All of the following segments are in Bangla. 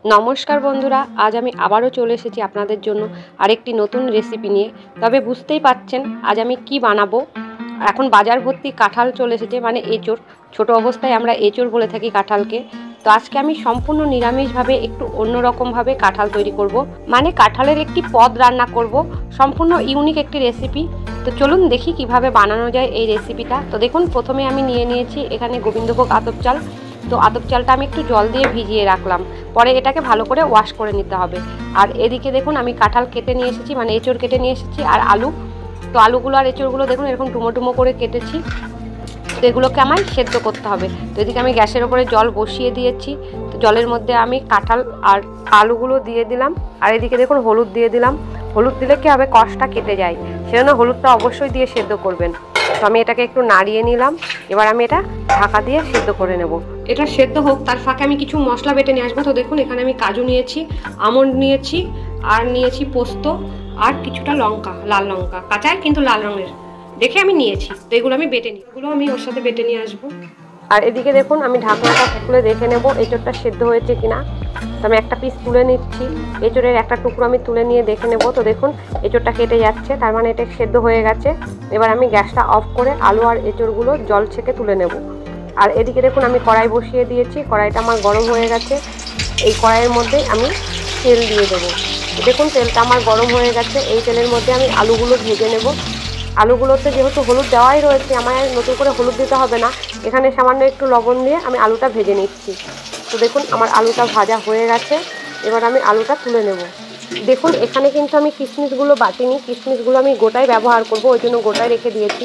নমস্কার বন্ধুরা, আজ আমি আবারও চলে এসেছি আপনাদের জন্য আরেকটি নতুন রেসিপি নিয়ে। তবে বুঝতেই পাচ্ছেন আজ আমি কি বানাবো। এখন বাজার ভর্তি কাঁঠাল চলে এসেছে, মানে এঁচোড়। ছোট অবস্থায় আমরা এঁচোড় বলে থাকি কাঁঠালকে। তো আজকে আমি সম্পূর্ণ নিরামিষভাবে একটু অন্যরকমভাবে কাঁঠাল তৈরি করব, মানে কাঁঠালের একটি পদ রান্না করব, সম্পূর্ণ ইউনিক একটি রেসিপি। তো চলুন দেখি কিভাবে বানানো যায় এই রেসিপিটা। তো দেখুন, প্রথমে আমি নিয়ে নিয়েছি এখানে গোবিন্দভোগ আতপ চাল। তো আতপ চালটা আমি একটু জল দিয়ে ভিজিয়ে রাখলাম, পরে এটাকে ভালো করে ওয়াশ করে নিতে হবে। আর এদিকে দেখুন আমি কাঁঠাল কেটে নিয়ে এসেছি, মানে এঁচোড় কেটে নিয়ে এসেছি, আর আলু। তো আলুগুলো আর এঁচোড়গুলো দেখুন এরকম ডুমো ডুমো করে কেটেছি। তো এগুলোকে আমায় সেদ্ধ করতে হবে। তো এদিকে আমি গ্যাসের ওপরে জল বসিয়ে দিয়েছি। তো জলের মধ্যে আমি কাঁঠাল আর আলুগুলো দিয়ে দিলাম, আর এদিকে দেখুন হলুদ দিয়ে দিলাম। হলুদ দিলে কি হবে, কষটা কেটে যায়, সেজন্য হলুদটা অবশ্যই দিয়ে সেদ্ধ করবেন। তো আমি এটাকে একটু নাড়িয়ে নিলাম। এবার আমি এটা ঢাকা দিয়ে সেদ্ধ করে নেব। এটা সেদ্ধ হোক, তার ফাঁকে আমি কিছু মশলা বেটে নিয়ে আসবো। তো দেখুন এখানে আমি কাজু নিয়েছি, আমন্ড নিয়েছি, আর নিয়েছি পোস্ত, আর কিছুটা লঙ্কা, লাল লঙ্কা, কাঁচা কিন্তু লাল রঙের দেখে আমি নিয়েছি। তো এগুলো আমি বেটে নিই, এগুলো আমি ওর সাথে বেটে নিয়ে আসবো। আর এদিকে দেখুন আমি ঢাকনাটা খুলে দেখে নেব এঁচোড়টা সেদ্ধ হয়েছে কিনা। তো আমি একটা পিস তুলে নিচ্ছি, এঁচোড়ের একটা টুকরো আমি তুলে নিয়ে দেখে নেব। তো দেখুন এঁচোড়টা কেটে যাচ্ছে, তার মানে এটা সেদ্ধ হয়ে গেছে। এবার আমি গ্যাসটা অফ করে আলু আর এঁচোড়গুলো জল ছেঁকে তুলে নেব। আর এদিকে দেখুন আমি কড়াই বসিয়ে দিয়েছি, কড়াইটা আমার গরম হয়ে গেছে। এই কড়াইয়ের মধ্যে আমি তেল দিয়ে দেবো। দেখুন তেলটা আমার গরম হয়ে গেছে, এই তেলের মধ্যে আমি আলুগুলো ভেজে নেব। আলুগুলোতে যেহেতু হলুদ দেওয়াই রয়েছে, আমার নতুন করে হলুদ দিতে হবে না। এখানে সামান্য একটু লবণ দিয়ে আমি আলুটা ভেজে নিচ্ছি। তো দেখুন আমার আলুটা ভাজা হয়ে গেছে, এবার আমি আলুটা তুলে নেব। দেখুন এখানে কিন্তু আমি কিশমিশগুলো বাটিনি, কিশমিশগুলো আমি গোটাই ব্যবহার করব, ওই জন্য গোটাই রেখে দিয়েছি।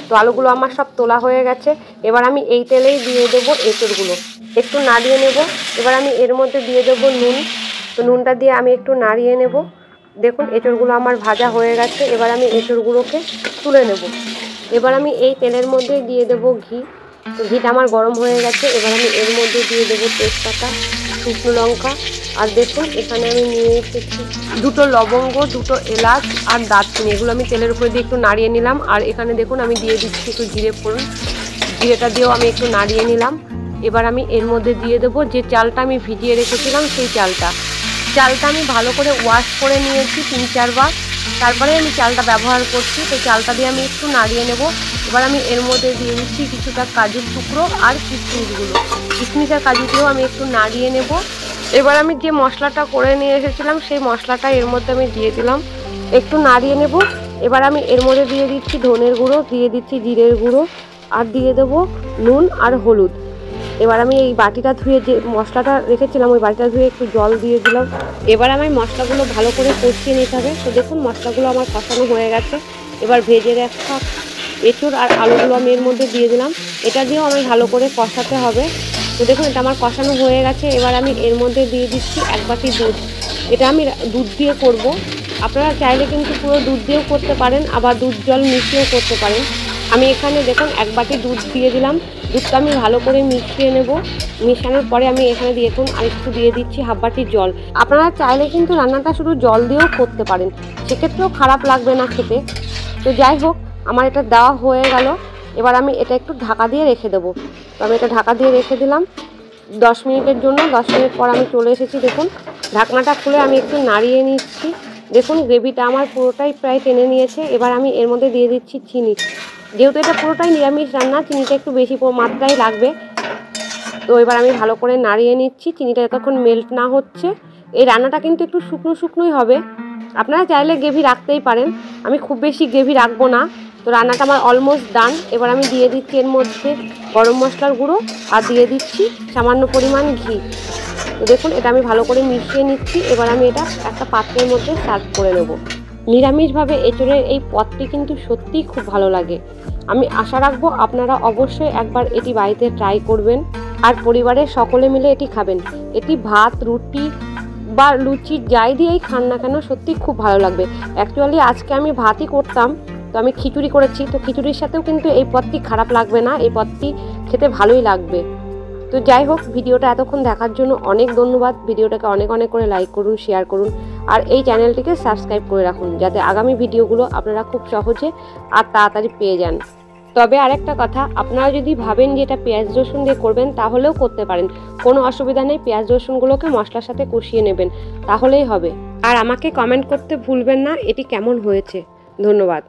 তো আলুগুলো আমার সব তোলা হয়ে গেছে। এবার আমি এই তেলেই দিয়ে দেবো এঁচোড়গুলো, একটু নাড়িয়ে নেব। এবার আমি এর মধ্যে দিয়ে দেবো নুন। তো নুনটা দিয়ে আমি একটু নাড়িয়ে নেব। দেখুন এঁচোড়গুলো আমার ভাজা হয়ে গেছে, এবার আমি এঁচোড়গুলোকে তুলে নেব। এবার আমি এই তেলের মধ্যে দিয়ে দেবো ঘি। তো ঘিটা আমার গরম হয়ে গেছে, এবার আমি এর মধ্যে দিয়ে দেবো তেজপাতা, শুকনো লঙ্কা, আর দেখুন এখানে আমি নিয়ে এসেছি দুটো লবঙ্গ, দুটো এলাচ আর দারচিনি। এগুলো আমি তেলের উপরে দিয়ে একটু নাড়িয়ে নিলাম। আর এখানে দেখুন আমি দিয়ে দিচ্ছি একটু জিরে ফোড়ন, জিরেটা দিয়েও আমি একটু নাড়িয়ে নিলাম। এবার আমি এর মধ্যে দিয়ে দেবো যে চালটা আমি ভিজিয়ে রেখেছিলাম, সেই চালটা আমি ভালো করে ওয়াশ করে নিয়েছি 3-4 বার, তারপরে আমি চালটা ব্যবহার করছি। তো চালটা দিয়ে আমি একটু নাড়িয়ে নেব। এবার আমি এর মধ্যে দিয়ে দিচ্ছি কিছুটা কাজুর টুকরো আর কিশমিশগুলো, কিশমিশ আর কাজু দিয়েও আমি একটু নাড়িয়ে নেব। এবার আমি যে মশলাটা করে নিয়ে এসেছিলাম সেই মশলাটা এর মধ্যে আমি দিয়ে দিলাম, একটু নাড়িয়ে নেব। এবার আমি এর মধ্যে দিয়ে দিচ্ছি ধনের গুঁড়ো, দিয়ে দিচ্ছি জিরের গুঁড়ো, আর দিয়ে দেবো নুন আর হলুদ। এবার আমি এই বাটিটা ধুয়ে যে মশলাটা রেখেছিলাম, ওই বাটিটা ধুয়ে একটু জল দিয়ে দিলাম। এবার আমি মশলাগুলো ভালো করে কষিয়ে নিতে হবে। তো দেখুন মশলাগুলো আমার কষানো হয়ে গেছে। এবার ভেজে রাখা এঁচোড় আর আলুগুলো আমি এর মধ্যে দিয়ে দিলাম, এটা দিয়েও আমি ভালো করে কষাতে হবে। তো দেখুন এটা আমার কষানো হয়ে গেছে। এবার আমি এর মধ্যে দিয়ে দিচ্ছি 1 বাটি দুধ। এটা আমি দুধ দিয়ে করব, আপনারা চাইলে কিন্তু পুরো দুধ দিয়েও করতে পারেন, আবার দুধ জল মিশিয়েও করতে পারেন। আমি এখানে দেখুন 1 বাটি দুধ দিয়ে দিলাম। দুধটা আমি ভালো করে মিশিয়ে নেব। মেশানোর পরে আমি এখানে দেখুন আরেকটু দিয়ে দিচ্ছি 1/2 বাটি জল। আপনারা চাইলে কিন্তু রান্নাটা শুধু জল দিয়েও করতে পারেন, সেক্ষেত্রেও খারাপ লাগবে না খেতে। তো যাই হোক আমার এটা দেওয়া হয়ে গেল। এবার আমি এটা একটু ঢাকা দিয়ে রেখে দেবো। তো আমি এটা ঢাকা দিয়ে রেখে দিলাম 10 মিনিটের জন্য। 10 মিনিট পর আমি চলে এসেছি। দেখুন ঢাকনাটা খুলে আমি একটু নাড়িয়ে নিচ্ছি। দেখুন গ্রেভিটা আমার পুরোটাই প্রায় টেনে নিয়েছে। এবার আমি এর মধ্যে দিয়ে দিচ্ছি চিনি। যেহেতু এটা পুরোটাই নিরামিষ রান্না, চিনিটা একটু বেশি মাত্রায় লাগবে। তো এবার আমি ভালো করে নাড়িয়ে নিচ্ছি, চিনিটা যতক্ষণ মেল্ট না হচ্ছে। এই রান্নাটা কিন্তু একটু শুকনো শুকনোই হবে, আপনারা চাইলে গ্রেভি রাখতেই পারেন, আমি খুব বেশি গ্রেভি রাখবো না। তো রান্নাটা আমার অলমোস্ট ডান। এবার আমি দিয়ে দিচ্ছি এর মধ্যে গরম মশলার গুঁড়ো, আর দিয়ে দিচ্ছি সামান্য পরিমাণ ঘি। তো দেখুন এটা আমি ভালো করে মিশিয়ে নিচ্ছি। এবার আমি এটা একটা পাত্রের মধ্যে সার্ভ করে নেব। নিরামিষভাবে এঁচোড়ের এই পদটি কিন্তু সত্যিই খুব ভালো লাগে। আমি আশা রাখবো আপনারা অবশ্যই একবার এটি বাড়িতে ট্রাই করবেন, আর পরিবারের সকলে মিলে এটি খাবেন। এটি ভাত, রুটি বা লুচি যাই দিয়েই খান না কেন সত্যি খুব ভালো লাগবে। অ্যাকচুয়ালি আজকে আমি ভাতই করতাম, তো আমি খিচুড়ি করেছি। তো খিচুড়ির সাথেও কিন্তু এই পদটি খারাপ লাগবে না, এই পদটি খেতে ভালোই লাগবে। তো যাই হোক ভিডিওটা এতক্ষণ দেখার জন্য অনেক ধন্যবাদ। ভিডিওটাকে অনেক অনেক করে লাইক করুন, শেয়ার করুন, আর এই চ্যানেলটিকে সাবস্ক্রাইব করে রাখুন, যাতে আগামী ভিডিওগুলো আপনারা খুব সহজে আর তাড়াতাড়ি পেয়ে যান। তবে আরেকটা কথা, আপনারা যদি ভাবেন যে এটা পেঁয়াজ রসুন দিয়ে করবেন তাহলেও করতে পারেন, কোনো অসুবিধা নেই। পেঁয়াজ রসুনগুলোকে মশলার সাথে কষিয়ে নেবেন, তাহলেই হবে। আর আমাকে কমেন্ট করতে ভুলবেন না এটি কেমন হয়েছে। ধন্যবাদ।